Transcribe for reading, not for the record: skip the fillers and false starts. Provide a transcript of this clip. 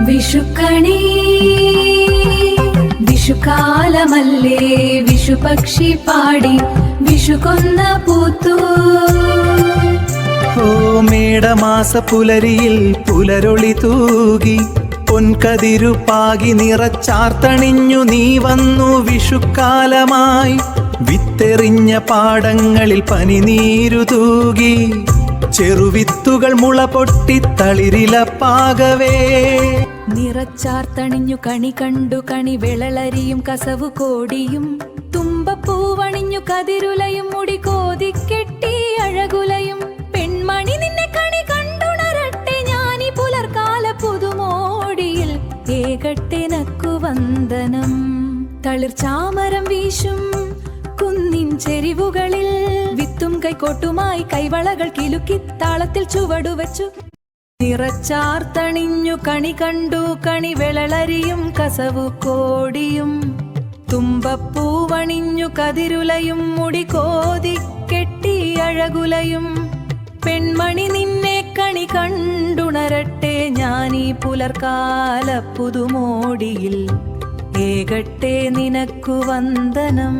വിഷുക്കണി വിഷുകാലമല്ലേ വിഷുപക്ഷി പാടി വിഷുകൊന്ന പൂത്തു. ഓ മേടമാസ പുലരിയിൽ പുലരൊളി തൂകി പൊൻകതിരുപ്പാകി നിറച്ചാർത്തണിഞ്ഞു നീ വന്നു വിഷുക്കാലമായി. വിത്തെറിഞ്ഞ പാടങ്ങളിൽ പനിനീരു തൂകി ചെറുവിത്തുകൾ മുള പൊട്ടി തളിരിലപ്പാകവേ. നിറച്ചാർത്തണിഞ്ഞു കണി കണ്ടു കണി വിളളരിയും കസവു കോടിയും തുമ്പപ്പൂവണിഞ്ഞു കതിരുലയും മുടി കോതിക്കെട്ടി അഴകുലയും. പെൺമണി നിന്നെ കണി കണ്ടുണരട്ടെ ഞാനീ പുലർക്കാല പുതുമോടിയിൽ ഏകട്ടെനക്കു വന്ദനം. തളിർച്ചാമരം വീശും കുന്നിൻ ചെരിവുകളിൽ വിത്തും കൈക്കോട്ടുമായി കൈവളകൾ കിലുക്കി താളത്തിൽ ചുവടുവച്ചു. നിറച്ചാർത്തണിഞ്ഞു കണി കണ്ടു കണി വിളളരിയും കസവു കോടിയും തുമ്പപ്പൂവണിഞ്ഞു കതിരുലയും മുടി കോതിക്കെട്ടി അഴകുലയും. പെൺമണി നിന്നെ കണി കണ്ടുണരട്ടെ ഞാനീ പുലർക്കാല പുതുമോടിയിൽ ഏകട്ടെ നിനക്കു വന്ദനം.